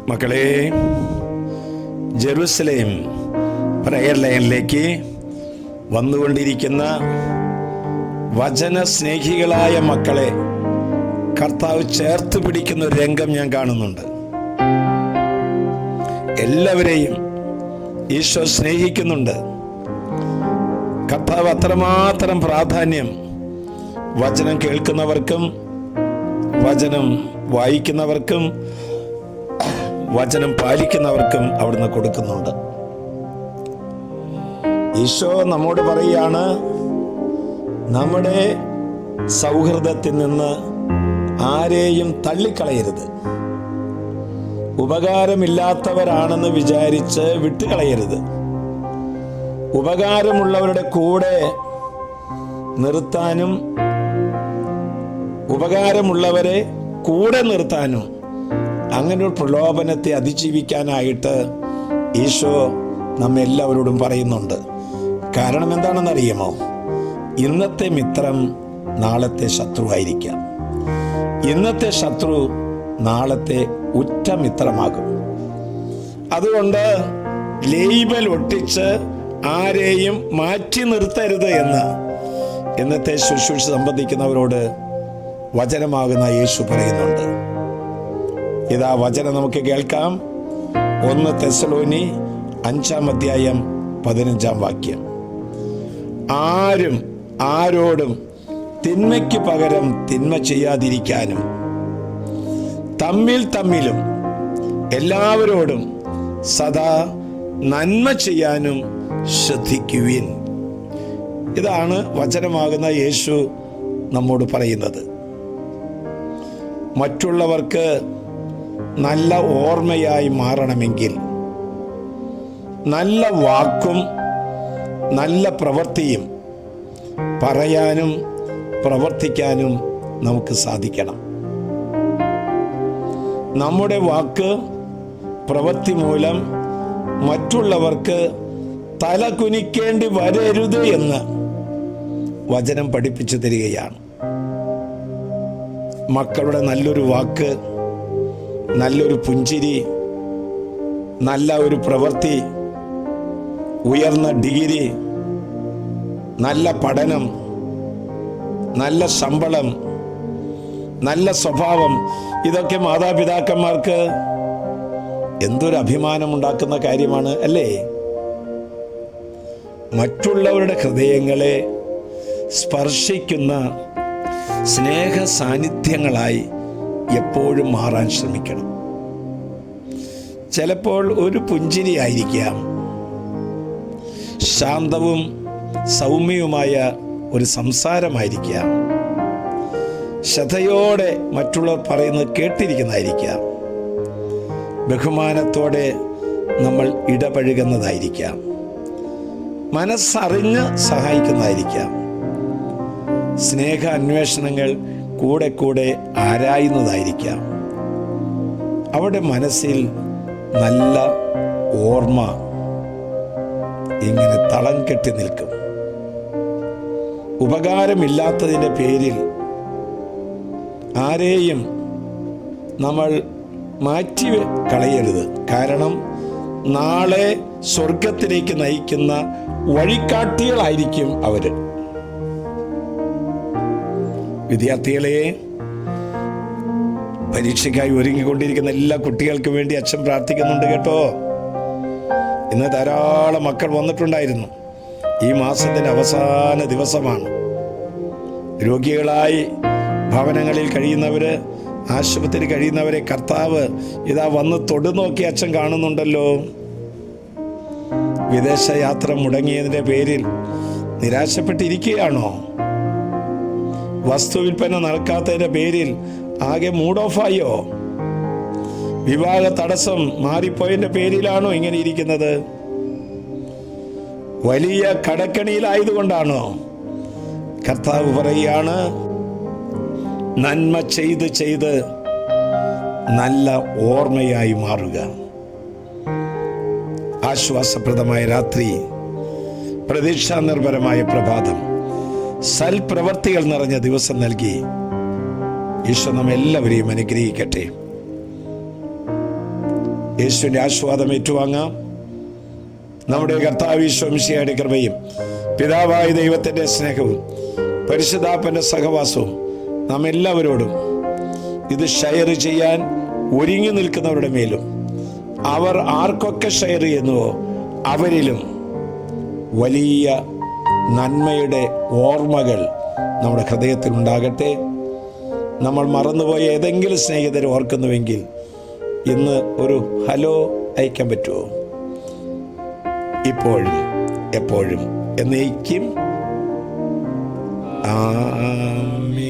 മക്കളെ, Jerusalem prayer ലൈനിലേക്ക് വന്നുകൊണ്ടിരിക്കുന്ന വചന സ്നേഹികളായ മക്കളെ കർത്താവ് ചേർത്ത് പിടിക്കുന്ന ഒരു രംഗം ഞാൻ കാണുന്നുണ്ട്. എല്ലാവരെയും ഈശോ സ്നേഹിക്കുന്നുണ്ട്. കർത്താവ് അത്രമാത്രം പ്രാധാന്യം വചനം കേൾക്കുന്നവർക്കും വചനം വായിക്കുന്നവർക്കും വചനം പാലിക്കുന്നവർക്കും അവിടുന്ന് കൊടുക്കുന്നുണ്ട്. ഈശോ നമ്മോട് പറയുകയാണ്, നമ്മുടെ സൗഹൃദത്തിൽ നിന്ന് ആരെയും തള്ളിക്കളയരുത്. ഉപകാരമില്ലാത്തവരാണെന്ന് വിചാരിച്ച് വിട്ടുകളയരുത്. ഉപകാരമുള്ളവരുടെ കൂടെ നിർത്താനും ഉപകാരമുള്ളവരെ കൂടെ നിർത്താനും അങ്ങനെ ഒരു പ്രലോഭനത്തെ അതിജീവിക്കാനായിട്ട് ഈശോ നമ്മെല്ലാവരോടും പറയുന്നുണ്ട്. കാരണം എന്താണെന്നറിയുമോ? ഇന്നത്തെ മിത്രം നാളത്തെ ശത്രുവായിരിക്കാം. ഇന്നത്തെ ശത്രു നാളത്തെ ഉറ്റ മിത്രമാകും. അതുകൊണ്ട് ലേബൽ ഒട്ടിച്ച് ആരെയും മാറ്റി നിർത്തരുത് എന്ന് ഇന്നത്തെ ശുശ്രൂഷ സംബന്ധിക്കുന്നവരോട് വചനമാകുന്ന യേശു പറയുന്നുണ്ട്. ഇതാ വചനം നമുക്ക് കേൾക്കാം. 1 തെസ്സലോനി 5:15 ആരും ആരോടും തിന്മയ്ക്ക് പകരം തിന്മ ചെയ്യാതിരിക്കാനും തമ്മിലും എല്ലാവരോടും സദാ നന്മ ചെയ്യാനും ശ്രദ്ധിക്കുവിൻ. ഇതാണ് വചനമാകുന്ന യേശു നമ്മോട് പറയുന്നത്. മറ്റുള്ളവർക്ക് നല്ല ഓർമ്മയായി മാറണമെങ്കിൽ നല്ല വാക്കും നല്ല പ്രവൃത്തിയും പറയാനും പ്രവർത്തിക്കാനും നമുക്ക് സാധിക്കണം. നമ്മുടെ വാക്ക് പ്രവൃത്തി മൂലം മറ്റുള്ളവർക്ക് തല കുനിക്കേണ്ടി വരരുത് എന്ന് വചനം പഠിപ്പിച്ചു തരികയാണ്. മക്കളുടെ നല്ലൊരു വാക്ക്, നല്ലൊരു പുഞ്ചിരി, നല്ല ഒരു പ്രവൃത്തി, ഉയർന്ന ഡിഗ്രി, നല്ല പഠനം, നല്ല ശമ്പളം, നല്ല സ്വഭാവം, ഇതൊക്കെ മാതാപിതാക്കന്മാർക്ക് എന്തൊരു അഭിമാനമുണ്ടാക്കുന്ന കാര്യമാണ്, അല്ലേ? മറ്റുള്ളവരുടെ ഹൃദയങ്ങളെ സ്പർശിക്കുന്ന സ്നേഹ സാന്നിധ്യങ്ങളായി എപ്പോഴും മാറാൻ ശ്രമിക്കണം. ചിലപ്പോൾ ഒരു പുഞ്ചിരി ആയിരിക്കാം, ശാന്തവും സൗമ്യവുമായ ഒരു സംസാരമായിരിക്കാം, ശ്രദ്ധയോടെ മറ്റുള്ളവർ പറയുന്നത് കേട്ടിരിക്കുന്നതായിരിക്കാം, ബഹുമാനത്തോടെ നമ്മൾ ഇടപഴകുന്നതായിരിക്കാം, മനസ്സറിഞ്ഞ് സഹായിക്കുന്നതായിരിക്കാം, സ്നേഹ അന്വേഷണങ്ങൾ കൂടെ കൂടെ ആരായുന്നതായിരിക്കാം. അവിടെ മനസ്സിൽ നല്ല ഓർമ്മ ഇങ്ങനെ തളം കെട്ടി നിൽക്കും. ഉപകാരമില്ലാത്തതിൻ്റെ പേരിൽ ആരെയും നമ്മൾ മാറ്റി കളയരുത്. കാരണം നാളെ സ്വർഗത്തിലേക്ക് നയിക്കുന്ന വഴികാട്ടികളായിരിക്കും അവര്. വിദ്യാർത്ഥികളെ, പരീക്ഷയ്ക്കായി ഒരുങ്ങിക്കൊണ്ടിരിക്കുന്ന എല്ലാ കുട്ടികൾക്കും വേണ്ടി അച്ഛൻ പ്രാർത്ഥിക്കുന്നുണ്ട് കേട്ടോ. ഇന്ന് ധാരാളം മക്കൾ വന്നിട്ടുണ്ടായിരുന്നു. ഈ മാസത്തിൻ്റെ അവസാന ദിവസമാണ്. രോഗികളായി ഭവനങ്ങളിൽ കഴിയുന്നവര്, ആശുപത്രി കഴിയുന്നവരെ കർത്താവ് ഇതാ വന്ന് തൊടുനോക്കി അച്ഛൻ കാണുന്നുണ്ടല്ലോ. വിദേശ യാത്ര മുടങ്ങിയതിൻ്റെ പേരിൽ നിരാശപ്പെട്ടിരിക്കുകയാണോ? വസ്തുവിൽപ്പന നടക്കാത്തതിൻ്റെ പേരിൽ ആകെ മൂഡ് ഓഫായോ? വിവാഹ തടസ്സം മാറിപ്പോയതിൻ്റെ പേരിലാണോ ഇങ്ങനെ ഇരിക്കുന്നത്? വലിയ കടക്കണിയിലായതുകൊണ്ടാണോ? കർത്താവ് പറയുകയാണ്, നന്മ ചെയ്ത് നല്ല ഓർമ്മയായി മാറുക. ആശ്വാസപ്രദമായ രാത്രി, പ്രതീക്ഷാനിർഭരമായ പ്രഭാതം, സൽപ്രവർത്തികൾ നിറഞ്ഞ ദിവസം നൽകി ഈശോ നമ്മെല്ലാവരെയും അനുഗ്രഹിക്കട്ടെ. യേശുവിൻ്റെ ആശീർവാദം ഏറ്റുവാങ്ങാം. നമ്മുടെ കർത്താവ് ഈശോ മിശിഹായുടെ കൃപയും പിതാവായ ദൈവത്തിൻ്റെ സ്നേഹവും പരിശുദ്ധാത്മാവിന്റെ സഹവാസവും നാം എല്ലാവരോടും ഇത് ഷെയർ ചെയ്യാൻ ഒരുങ്ങി നിൽക്കുന്നവരുടെ മേലും അവർ ആർക്കൊക്കെ ഷെയർ ചെയ്യുന്നുവോ അവരിലും വലിയ നന്മയുടെ ഓർമ്മകൾ നമ്മുടെ ഹൃദയത്തിൽ ഉണ്ടാകട്ടെ. നമ്മൾ മറന്നുപോയ ഏതെങ്കിലും സ്നേഹിതരെ ഓർക്കുന്നുവെങ്കിൽ ഇന്ന് ഒരു ഹലോ അയക്കാൻ പറ്റുമോ? ഇപ്പോഴും എപ്പോഴും എന്നേക്കും ആമേൻ.